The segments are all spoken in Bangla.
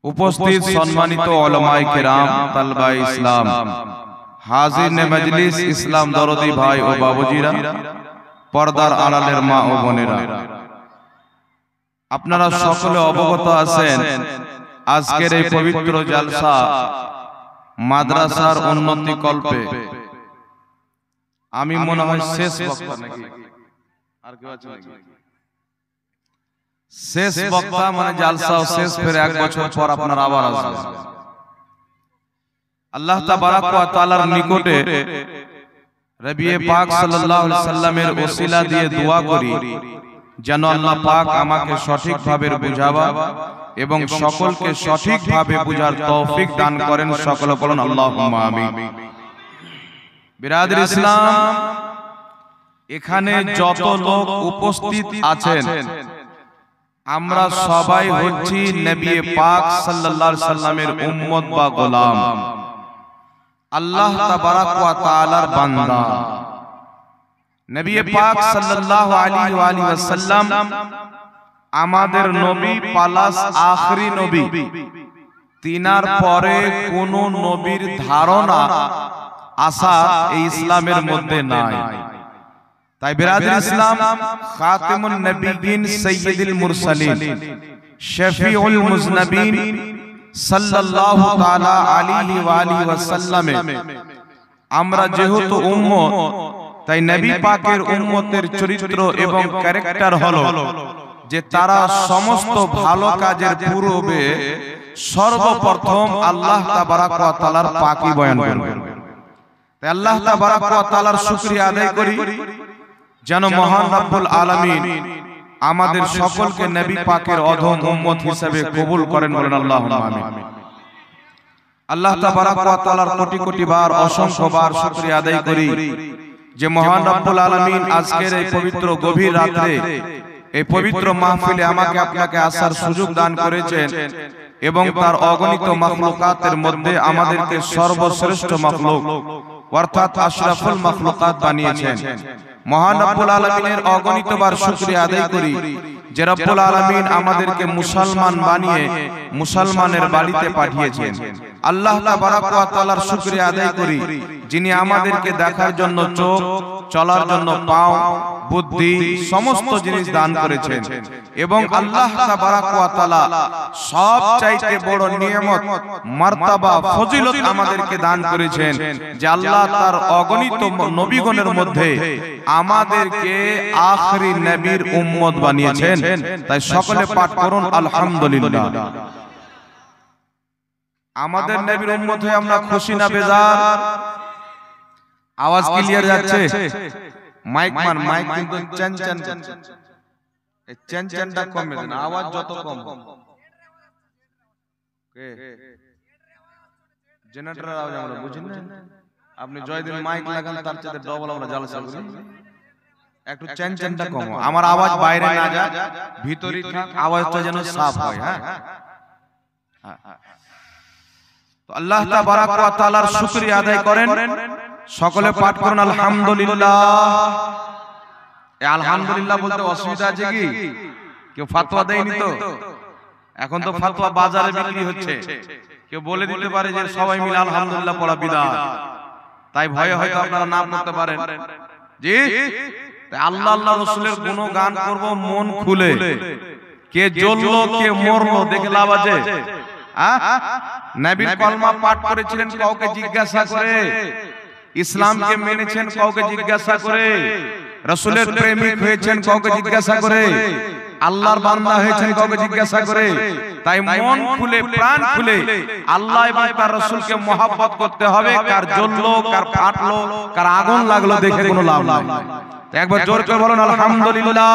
উপস্থিত সম্মানিত উলামায়ে কেরাম, তালবায়ে ইসলাম, হাজিরিনে মজলিস, ইসলাম দরদি ভাই ও বাবুজিরা, পর্দার আড়ালের মা ও বোনেরা, আপনারা সকলে অবগত আছেন আজকের এই পবিত্র জালসা মাদ্রাসার উন্নতি কল্পে আমি মনে হয় শেষ বক্তা নাকি আর কেউ আছে নাকি? শেষ বক্তা মানে জালসা শেষ, ফের এক বছর পর আপনারা আবার আসবেন। আল্লাহ তাবারাক ওয়া তাআলার নিকটে নবী পাক সাল্লাল্লাহু আলাইহি সাল্লামের ওসিলা দিয়ে দোয়া করি যেন আল্লাহ পাক আমাকে সঠিকভাবে বুঝাবা এবং সকলকে সঠিকভাবে বুঝার তৌফিক দান করেন। সকলে বলুন আল্লাহুম্মা আমিন। বিরাদর ইসলাম, এখানে যত লোক উপস্থিত আছেন আমরা সবাই হচ্ছি নবী পাক সাল্লাল্লাহু আলাইহি সাল্লামের উম্মত বা গোলাম, আল্লাহ তাবারাক ওয়া তাআলার বান্দা। নবী পাক সাল্লাল্লাহু আলাইহি ওয়াসাল্লাম আমাদের নবী প্লাস আখরি নবী, তিনার পরে কোন নবীর ধারণা আসা এই ইসলামের মধ্যে নাই। তাই বিরাদর ইসলাম, খাতিমুন নবিয়্যিন, সাইয়্যিদুল মুরসালিন, শফিউল মুজনবিন সাল্লাল্লাহু তাআলা আলাইহি ওয়া আলিহি ওয়াসাল্লামে আমরা যেহেতু উম্মত, তাই নবী পাকের উম্মতের চরিত্র এবং ক্যারেক্টার হলো যে তারা সমস্ত ভালো কাজের পূর্বে সর্বপ্রথম আল্লাহ তাবারাক ওয়া তাআলার পাকি বয়ান করবেন। তাই আল্লাহ তাবারাক ওয়া তাআলার শুকরিয়া আদায় করি যেন মহান রব্বুল আলামিন আমাদের সকলকে নবী পাকের অধম উম্মত হিসেবে কবুল করেন। বলেন আল্লাহুম্মা আমিন। আল্লাহ তাবারাক ওয়া তাআলার কোটি কোটি বার অসংখ্য বার শুকরিয়া আদায় করি যে মহান রব্বুল আলামিন আজকের এই পবিত্র গভীর রাতে এই পবিত্র মাহফিলে আমাকে আপনাকে আসার সুযোগ দান করেছেন এবং তার অগণিত মাখলুকাতের মধ্যে আমাদেরকে সর্বশ্রেষ্ঠ মাখলুক অর্থাৎ আশরাফুল মাখলুকাত বানিয়েছেন। মহান রব্বুল আলামিনের অগণিতবার শুকরিয়া আদায় করি যে রব্বুল আলামিন আমাদেরকে মুসলমান বানিয়ে মুসলমানের বাড়িতে পাঠিয়েছেন। আল্লাহ তাবারাক ওয়া তাআলার শুকরিয়া আদায় করি যিনি আমাদেরকে দেখার জন্য চোখ, চলার জন্য পাও, বুদ্ধি, সমস্ত জিনিস দান করেছেন। এবং আল্লাহ তাবারাক ওয়া তাআলা সবচাইতে বড় নিয়ামত, মার্তাবা, ফজিলত আমাদেরকে দান করেছেন যে আল্লাহ তার অগণিত নবীগণের মধ্যে আমাদেরকে আখরি নবীর উম্মত বানিয়েছেন। তাই সকলে পাঠ করুন আলহামদুলিল্লাহ। আমাদের নবীর উম্মত হয়ে আমরা খুশি না বেজার? আওয়াজ ক্লিয়ার যাচ্ছে? মাইক মান, মাইক কিন্তু চেন এই চেনটা কমে দেন, আওয়াজ যত কম। কে জেনারেটরের আওয়াজ আমরা বুঝেন না? আপনি জয়দিন মাইক লাগান তার চেয়ে ডবল আমরা জালসা করি। একটু চেনটা কম, আমার আওয়াজ বাইরে না যায়, ভিতরে ঠিক আওয়াজটা যেন সাফ হয়। হ্যাঁ, তো আল্লাহ তাবারাক ওয়া তাআলার শুকরিয়া আদায় করেন। সকলে পাঠ করুন আলহামদুলিল্লাহ। এই আলহামদুলিল্লাহ বলতে অসুবিধা আছে কি? কেউ ফাতোয়া দেয়নি তো? এখন তো ফাতোয়া বাজারে বিক্রি হচ্ছে, কেউ বলে দিতে পারে যে সবাই মিলে আলহামদুলিল্লাহ পড়া বিদআত, তাই ভয়ে হয়তো আপনারা না পড়তে পারেন। জি, আল্লাহ আল্লাহ রাসূলের গুণগান করব মন খুলে। কে জ্বললো কে মরলো দেখে লাভ আছে? নবীর কলমা পাঠ করেছিলেন কাউকে জিজ্ঞাসা করে, ইসলামকে মেনেছেন কাউকে জিজ্ঞাসা করে, রাসূলের প্রেমিক হয়েছেন কাউকে জিজ্ঞাসা করে, আল্লাহর বান্দা হয়েছেন কাউকে জিজ্ঞাসা করে। তাই মন খুলে প্রাণ খুলে আল্লাহ এবং তার রাসূলকে মহব্বত করতে হবে। কার জ্বললো, কার ফাটলো, কার আগুন লাগলো দেখে কোনো লাভ নাই। একবার জোর করে বলুন আলহামদুলিল্লাহ।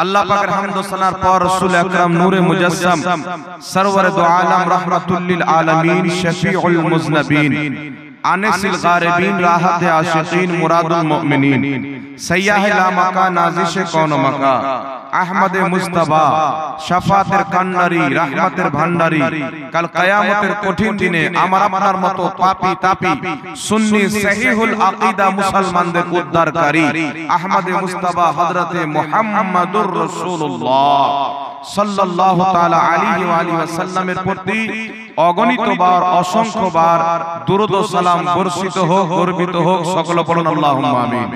আল্লাহ পাকের হামদ ও সানার পর রাসূল আকরাম নূরে মুজাসসাম সরওয়ারে দু আলম রাহমাতুল লিল আলামিন শফিউল মুজনবিন আনিসিল গারিবিন রাহাতে আশিকিন মুরাদুল মুমিনিন সাইয়্যাহ লা মাকা নাজিশে কোন মাকা আহমদে মুস্তাফা শাফাতের কান্নারি রহমতের ভান্ডারি কাল কিয়ামতের কঠিন দিনে আমার আপনার মতো পাপী তাপী সুন্নি সহিহুল আকীদা মুসলমানদের উদ্ধারকারী আহমদে মুস্তাফা হযরতে মুহাম্মাদুর রাসূলুল্লাহ সাল্লাল্লাহু তাআলা আলাইহি ওয়া আলিহি ওয়াসাল্লামের প্রতি অগণিতবার অসংখ্যবার দুরূদ ও সালাম বর্ষিত হোক গর্বিত হোক সকল পড়ুন আল্লাহুম্মা আমিন।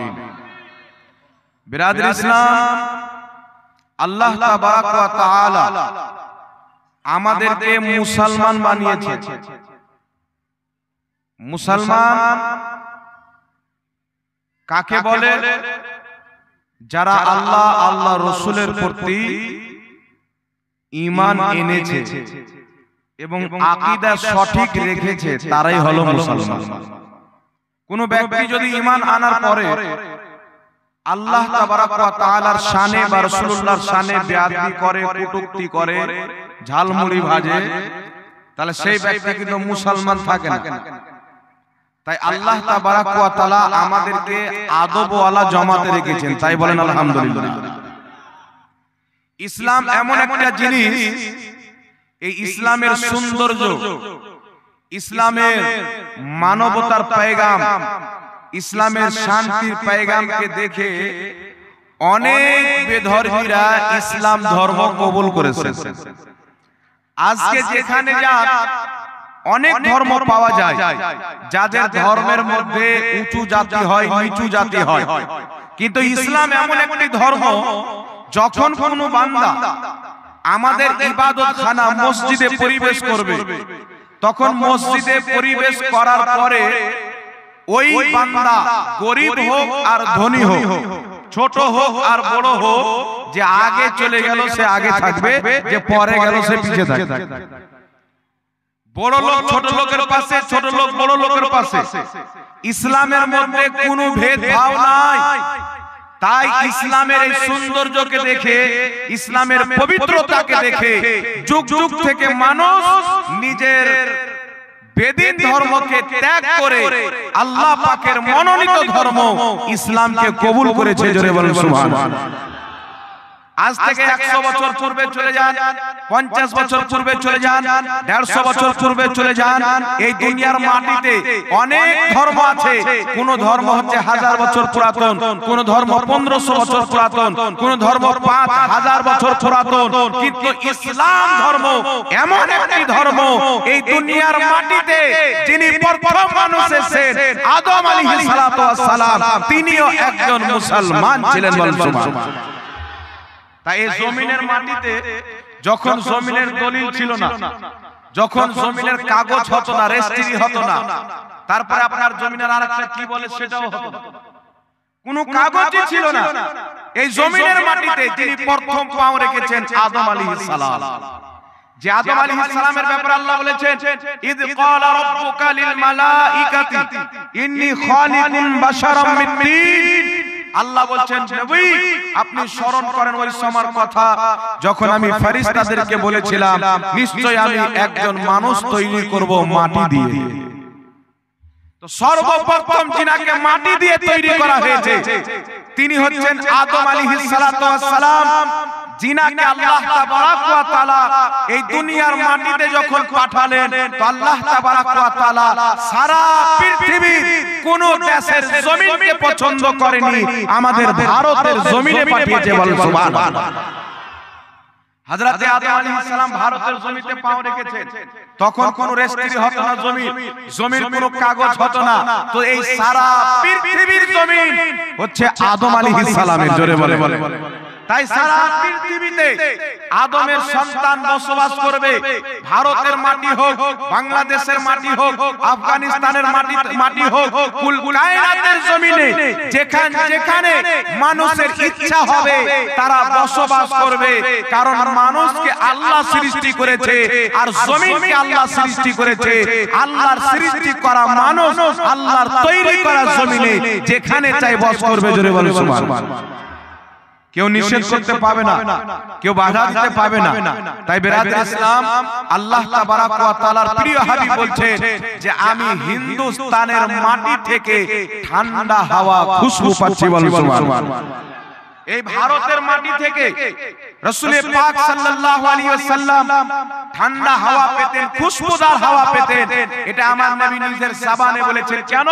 বিরাদর ইসলাম, আল্লাহ তাবারাক ওয়া তাআলা আমাদেরকে মুসলমান বানিয়েছে। মুসলমান কাকে বলে? যারা আল্লাহ আল্লাহ রাসূলের প্রতি ঈমান এনেছে এবং আকীদা সঠিক রেখেছে তারাই হলো মুসলমান। কোন ব্যক্তি যদি ঈমান আনার পরে আল্লাহ তাবারাক ওয়া তাআলার শানে বা রাসূলুল্লাহর শানে বেয়াদবি করে, কটূক্তি করে, ঝালমুড়ি ভাজে, তাহলে সেই ব্যক্তি কিন্তু মুসলমান থাকে না। তাই আল্লাহ তাবারাক ওয়া তাআলা আমাদেরকে আদবওয়ালা জামাতে রেখেছেন, তাই বলেন আলহামদুলিল্লাহ। ইসলাম এমন একটা জিনিস, এই ইসলামের সৌন্দর্য, ইসলামের মানবতার পয়গাম, ইসলামের শান্তির পয়গামকে দেখে অনেক বেধর্মীরা ইসলাম ধর্ম কবুল করেছে। আজকে যেখানে যান অনেক ধর্ম পাওয়া যায়, যাদের ধর্মের মধ্যে উঁচু জাতি হয়, নিচু জাতি হয়, কিন্তু ইসলাম এমন একটি ধর্ম, যখন কোনো বান্দা আমাদের ইবাদতখানা মসজিদে পরিবেশ করবে, তখন মসজিদে পরিবেশ করার পরে ওই বান্দা গরিব হোক আর ধনী হোক, ছোট হোক আর বড় হোক, যে আগে চলে গেল সে আগে থাকবে, যে পরে গেল সে পিছে থাকবে। বড় লোক ছোট লোকের পাশে, ছোট লোক বড় লোকের পাশে। ইসলামের মধ্যে কোনো ভেদভাব নাই। তাই ইসলামের এই সৌন্দর্যকে দেখে, ইসলামের পবিত্রতাকে দেখে যুগ যুগ থেকে মানুষ নিজের বেদিন ধর্মকে ত্যাগ করে আল্লাহ পাকের মনোনীত ধর্ম ইসলামকে কবুল করেছে। জোরে বলেন সুবহানাল্লাহ। আজ থেকে 100 বছর পূর্বে চলে যান, 50 বছর পূর্বে চলে যান, 150 বছর পূর্বে চলে যান, এই দুনিয়ার মাটিতে অনেক ধর্ম আছে। কোন ধর্ম হচ্ছে 1000 বছর পুরাতন, কোন ধর্ম 1500 বছর পুরাতন, কোন ধর্ম 5000 বছর পুরাতন, কিন্তু ইসলাম ধর্ম এমন একটি ধর্ম এই দুনিয়ার মাটিতে যিনি প্রথম মানুষ এসেছেন আদম আলাইহিস সালাতু ওয়াস সালাম, তিনিও একজন মুসলমান ছিলেন। বলেন সুবহানাল্লাহ। তাই এই জমিনের মাটিতে যখন জমিনের দলিল ছিল না, যখন জমিনের কাগজ হতো না, রেজিস্ট্রি হতো না, তারপরে আপনার জমিনের আরেকটা কি বলে সেটাও হতো না, কোনো কাগজই ছিল না, এই জমিনের মাটিতে যিনি প্রথম পাও রেখেছেন আদম আলাইহিস সালাম। যে আদম আলাইহিস সালামের ব্যাপারে আল্লাহ বলেছেন, ইদ ক্বালা রাব্বুকা লিল মালাইকাতি ইন্নী খালিকুন বাশারাম মিন তিন। আল্লাহ বলছেন, নবী আপনি স্মরণ করেন ওই সময়ের কথা যখন আমি ফেরেশতাদেরকে বলেছিলাম নিশ্চয় আমি একজন মানুষ তৈরি করব মাটি দিয়ে। তো সর্বপ্রথম যিনাকে মাটি দিয়ে তৈরি করা হয়েছে তিনি হচ্ছেন আদম আলাইহিস সালাতু ওয়াস সালাম, যিনাকে আল্লাহ তাবারাক ওয়া তাআলা এই দুনিয়ার মাটিতে যখন পাঠালেন, তো আল্লাহ তাবারাক ওয়া তাআলা সারা পৃথিবীর কোন দেশের জমিনকে পছন্দ করেনি, আমাদের ভারতের জমিনে পাঠিয়েছে। বলেন সুবহানাল্লাহ। হযরত আদম আলাইহিস সালাম ভারতের জমিতে পাও রেখেছেন, তখন কোন রেজিস্ট্রি হতো না, জমির কোনো কাগজ হতো না। তো এই সারা পৃথিবীর জমিন হচ্ছে আদম আলাইহিস সালামের। জোরে বলে। তাই সারা পৃথিবীতে আদমের সন্তান বসবাস করবে। ভারতের মাটি হোক, বাংলাদেশের মাটি হোক, আফগানিস্তানের মাটি হোক, কুল কায়নাতের জমিনে যেখানে মানুষের ইচ্ছা হবে তারা বসবাস করবে। কারণ মানুষকে আল্লাহ সৃষ্টি করেছে আর জমিনকে আল্লাহ সৃষ্টি করেছে। আল্লাহর সৃষ্টি করা মানুষ আল্লাহর তৈরি করা জমিনে যেখানে চাই বস করবে। জোরে বলে সুবহানাল্লাহ। কেউ নিষেধ করতে পাবে না, কেউ বাধা দিতে পাবে না। তাই বিরাদর ইসলাম, আল্লাহ তাবারাক ওয়া তাআলার প্রিয় হাবিব বলছেন যে আমি হিন্দুস্তানের মাটি থেকে ঠান্ডা হাওয়া খুশবু পাচ্ছি। বলেন সুবহানাল্লাহ। এই ভারতের মাটি থেকে রাসূল পাক সাল্লাল্লাহু আলাইহি ওয়াসাল্লাম ঠান্ডা হাওয়া পেতেন, খুশবুদার হাওয়া পেতেন। এটা আমার নবী নিজের জবানে বলেছেন। কেন?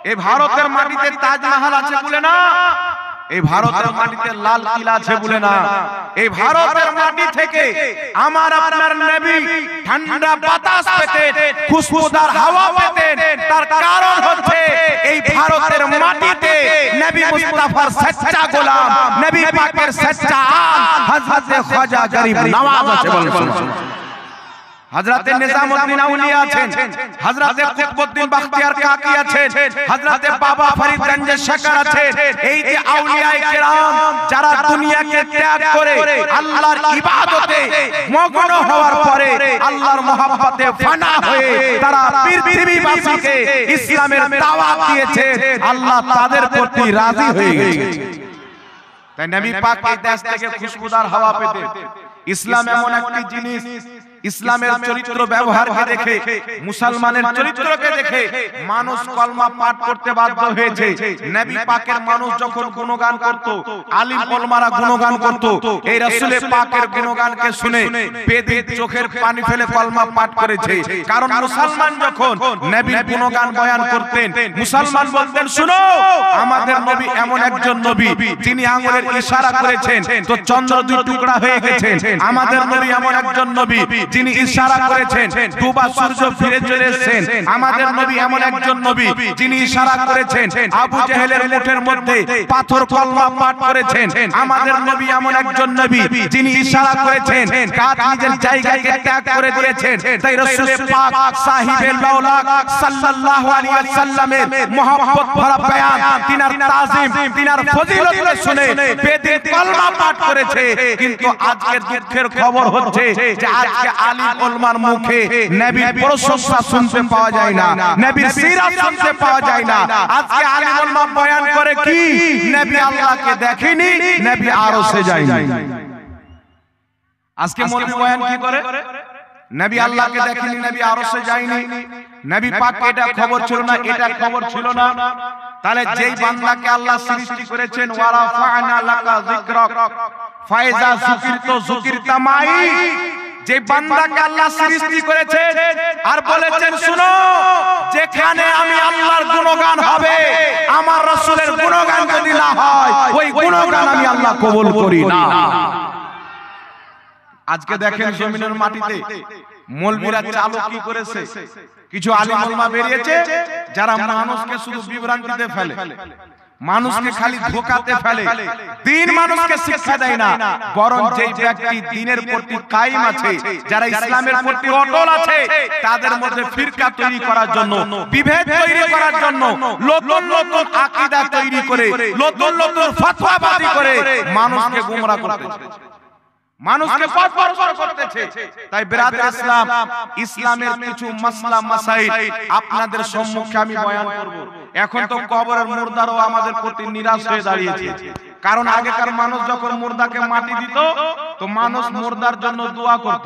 এই ভারতের মাটিতে তাজমহল আছে বলে না, এই ভারতের মাটিতে লাল কিলা আছে বলে না, এই ভারতের মাটি থেকে আমার আপনার নবী ঠান্ডা বাতাস পেতেন, খুশবুদার হাওয়া পেতেন। তার কারণ হচ্ছে এই ভারতের মাটিতে নবী মুস্তাফার সচ্চা গোলাম, নবী পাকের সচ্চা আম হযরত খাজা গরিব নওয়াজ আছে। বলুন হযরত নিজামউদ্দিন আউলিয়া আছেন, হযরত কুতুবউদ্দিন বখতিয়ার কাকি আছেন, হযরত বাবা ফরিদ গঞ্জে শেখর আছেন। এই যে আউলিয়ায়ে কেরাম যারা দুনিয়াকে ত্যাগ করে আল্লাহর ইবাদতে মগ্ন হওয়ার পরে আল্লাহর মহব্বতে ফানা হয়ে তারা পৃথিবীবাসীকে ইসলামের দাওয়াত দিয়েছে, আল্লাহ তাদের প্রতি রাজি হয়ে গেছে। তাই নবী পাক এই দেশ থেকে খুশবুদার হাওয়া পেতেন। ইসলাম এমন একটি জিনিস, ইসলামের চরিত্র ব্যবহারকে দেখে, মুসলমানের চরিত্রকে দেখে মানুষ কলমা পাঠ করতে বাধ্য হয়েছে। নবী পাকের মানুষ যখন গুণগান করত, আলিম ওলামারা গুণগান করত, এই রাসূলের পাকের গুণগানকে শুনে বেদিক চোখের পানি ফেলে কলমা পাঠ করেছে। কারণ মুসলমান যখন নবীর গুণগান বয়ান করতেন, মুসলমান বলতেন, শুনো আমাদের নবী এমন একজন নবী যিনি আঙ্গুলের ইশারা করেছেন তো চন্দ্র দুই টুকরা হয়ে গেছে। আমাদের নবী এমন একজন নবী যিনি ইশারা করেছেন ডুবা সূর্য ফিরে চলে এসেছেন। আমাদের নবী এমন একজন নবী যিনি ইশারা করেছেন আবু জেহেলের মুখের মধ্যে পাথর কলমা পাঠ করেছেন। আমাদের নবী এমন একজন নবী যিনি ইশারা করেছেন গাছ নিজের জায়গাকে ত্যাগ করে দিয়েছেন। তাই রাসূল পাক সাহিবে লাউলাক সাল্লাল্লাহু আলাইহি ওয়াসাল্লামের মহব্বত ভরা বয়ান, তিনার তাজিম, তিনার ফজিলত শুনে বেদিক কলমা পাঠ করেছে। কিন্তু আজকের দুঃখের খবর হচ্ছে যে আজকে আলিম ওলামার মুখে নবীর প্রশংসা শুনতে পাওয়া যায় না, নবীর সিরাত শুনতে পাওয়া যায় না। আজকে আলিম ওলামা বয়ান করে কি নবী আল্লাহকে দেখেনি, নবী আরশে যায়নি। আজকে মৌলভী বয়ান কি করে? নবী আল্লাহকে দেখেনি, নবী আরশে যায়নি। নবী পাক এটা খবর ছিল না, এটা খবর ছিল না। তাহলে যেই বান্দাকে আল্লাহ সৃষ্টি করেছেন ওয়ারা ফা'না লাকা যিকরাক ফাইজা যুকিরতু যুকিরতা মাই, যে বান্দাকে আল্লাহ সৃষ্টি করেছেন আর বলেছেন শুনো যেখানে আমি আল্লাহর গুণগান হবে, আমার রাসূলের গুণগান যদি না হয় ওই গুণগান আমি আল্লাহ কবুল করি না। আজকে দেখেন জমিনের মাটিতে মৌলভীরা চালু কি করেছে, কিছু আলিম ওলামা বেরিয়েছে যারা মানুষকে শুধু বিভ্রান্তিতে ফেলে, মানুষকে খালি ধোঁকাতে ফেলে, দিন মানুষকে শিক্ষা দেয় না। বরং যেই ব্যক্তি দ্বীনের প্রতি কায়েম আছে, যারা ইসলামের প্রতি অটল আছে, তাদের মধ্যে ফিরকা তৈরি করার জন্য, বিভেদ তৈরি করার জন্য নতুন নতুন আকীদা তৈরি করে, নতুন নতুন ফতোয়াবাজি করে মানুষকে গোমরাহ করতেছে, মানুষকে পথভ্রষ্ট করতেছে। তাই বিরাদর ইসলাম, ইসলামের কিছু মাসলা মাসাইল আপনাদের সম্মুখে আমি বয়ান করব। এখন তো কবরের মুর্দারও আমাদের প্রতি নিরাশ হয়ে দাঁড়িয়েছে। কারণ আগেকার মানুষ যখন মুর্দাকে মাটি দিত তো মানুষ মুর্দার জন্য দোয়া করত,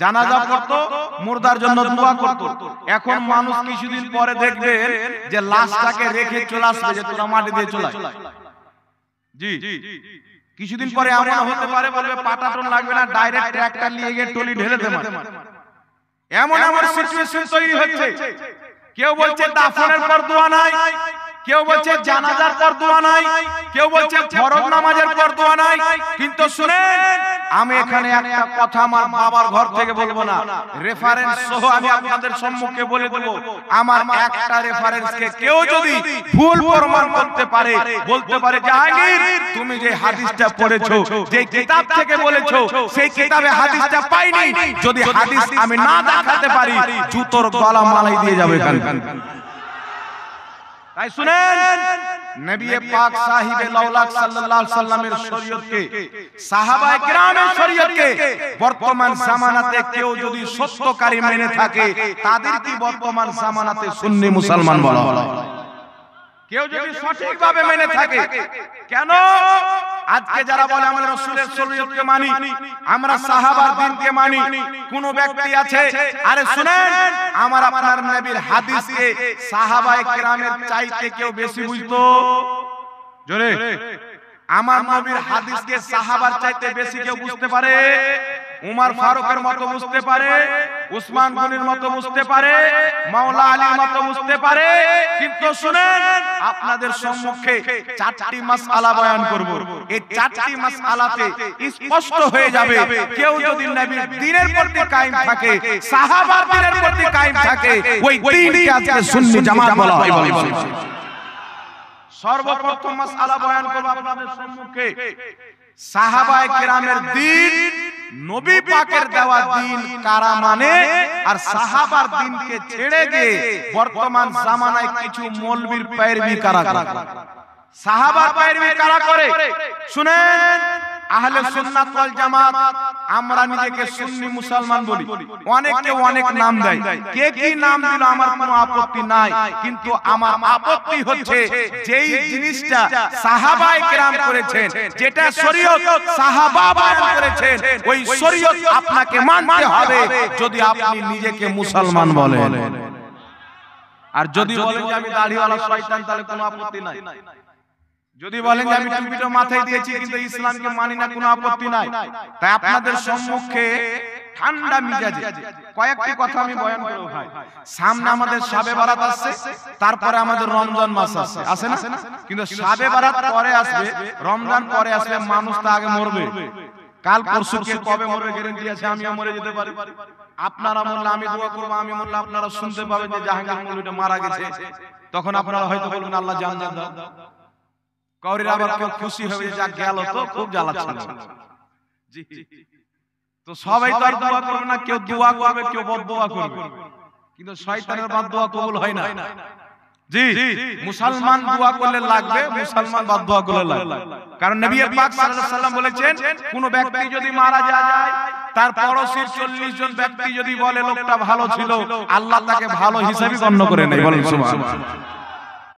জানাজা পড়তো, মুর্দার জন্য দোয়া করত। এখন মানুষ কিছুদিন পরে দেখবে যে লাশটাকে রেখে চলে আসবে যে তোরা মাটি দিয়ে চলে আয়। জি, কিছুদিন পরে এমন হতে পারে বলবে পাটাটন লাগবে না, ডাইরেক্ট ট্রাক্টর নিয়ে গিয়ে টলি ঢেলে দেবে। এমন এমন সিচুয়েশন তৈরি হচ্ছে। কেউ বলছে দাফনের পর দোয়া নাই, কেউ বলছে জানাজার পর দোয়া নাই, কেউ বলছে ফরজ নামাজের পর দোয়া নাই। কিন্তু শুনেন, আমি এখানে একটা কথা আমার বাবার ঘর থেকে বলবো না, রেফারেন্স সহ আমি আপনাদের সম্মুখে বলে দেব। আমার একটা রেফারেন্সকে কেউ যদি ভুল প্রমাণ করতে পারে, বলতে পারে জাহাঙ্গীর তুমি যে হাদিসটা পড়েছো, যে কিতাব থেকে বলেছো, সেই কিতাবে হাদিসটা পাইনি, যদি হাদিস আমি না দেখাতে পারি জুতোর গলা মালাই দিয়ে যাবে এখানে। তাই শুনেন, নবী পাক সাহিবে লাউলাক সাল্লাল্লাহু আলাইহি সাল্লামের শরীয়তকে, সাহাবায়ে কেরামের শরীয়তকে বর্তমান জামানাতে কেউ যদি সত্যকারী মেনে থাকে তাদেরকে বর্তমান জামানাতে সুন্নি মুসলমান বলা হয়। কেউ যদি সঠিকভাবে মেনে থাকে, কেন আজকে যারা বলে আমরা রাসূলের শরীয়তকে মানি, আমরা সাহাবার দ্বীনকে মানি, কোন ব্যক্তি আছে, আরে শুনেন, আমার আপনার নবীর হাদিসকে সাহাবায়ে কেরামের চাইতে কেউ বেশি বুঝতো? জোরে আমার নবীর হাদিসকে সাহাবার চাইতে বেশি কেউ বুঝতে পারে? উমর ফারুকের মতো বুঝতে পারে, উসমান গনির মতো বুঝতে পারে, মাওলা আলীর মতো বুঝতে পারে। কিন্তু শুনেন, আপনাদের সম্মুখে চারটি মাসআলা বয়ান করব। এই চারটি মাসআলাতে স্পষ্ট হয়ে যাবে কেউ যদি নবীর দ্বীনের প্রতি কায়েম থাকে, সাহাবার দ্বীনের প্রতি কায়েম থাকে, ওই দ্বীনকে আজকে সুন্নি জামাত বলা হয়। সর্বপ্রথম মাসআলা বয়ান করব আপনাদের সম্মুখে। সাহাবায়ে কেরামের দ্বীন, নবী পাকের দেওয়া দ্বীন কারা মানে, আর সাহাবার দ্বীনকে ছেড়ে দিয়ে বর্তমান জামানায় কিছু মৌলবীর पैरवी কারা করে। সাহাবার पैरवी কারা করে শুনেন। আহলে সুন্নাত ওয়াল জামাত, আমরা নিজেকে সুন্নি মুসলমান বলি, অনেকে অনেক নাম দেয়, কে কি নাম দিল আমার কোনো আপত্তি নাই, কিন্তু আমার আপত্তি হচ্ছে যেই জিনিসটা সাহাবায়ে কেরাম করেছেন, যেটা শরীয়ত সাহাবা বয়ান করেছেন, ওই শরীয়ত আপনাকে মানতে হবে যদি আপনি নিজেকে মুসলমান বলেন। আর যদি বলেন যে আমি দাড়িওয়ালা শয়তান, তাহলে কোনো আপত্তি নাই। যদি বলেন যে আমি টুপিটা মাথায় দিয়েছি কিন্তু ইসলামকে মানি না, কোনো আপত্তি নাই। তাই আপনাদের সম্মুখে ঠান্ডা মিজাজে কয়েকটি কথা আমি বয়ান করব ভাই। সামনে আমাদের শাবে বারাত আসছে, তারপরে আমাদের রমজান মাস আসছে, আছে না? কিন্তু শাবে বারাত পরে আসবে, রমজান পরে আসবে, মানুষ তো আগে মরবে। কাল পরশু কে কবে মরবে গ্যারান্টি আছে? আমিও মরে যেতে পারি। আপনারা মরলে আমি দোয়া করব, আমি মরলে আপনারা শুনতে পাবেন যে জাহাঙ্গীর মৌলভীটা মারা গেছে, তখন আপনারা হয়তো বলবেন আল্লাহ জান্নাত দাও। কাউরির আবার কেউ খুশি হবে যা গেল, তো খুব জ্বালাচ্ছিল। জি, তো সবাই তো আর দোয়া করবে না, কেউ দোয়া করবে, কেউ বদদোয়া করবে, কিন্তু শয়তানের বদদোয়া কবুল হয় না। জি, মুসলমান দোয়া করলে লাগবে, মুসলমান বদদোয়া করলে লাগবে। কারণ নবী পাক সাল্লাল্লাহু আলাইহি সাল্লাম বলেছেন, কোন ব্যক্তি যদি মারা যায়, তার পড়োশীর 40 জন ব্যক্তি যদি বলে লোকটা ভালো ছিল, আল্লাহ তাকে ভালো হিসাবই গণ্য করে নেয়। বলেন সুবহানাল্লাহ।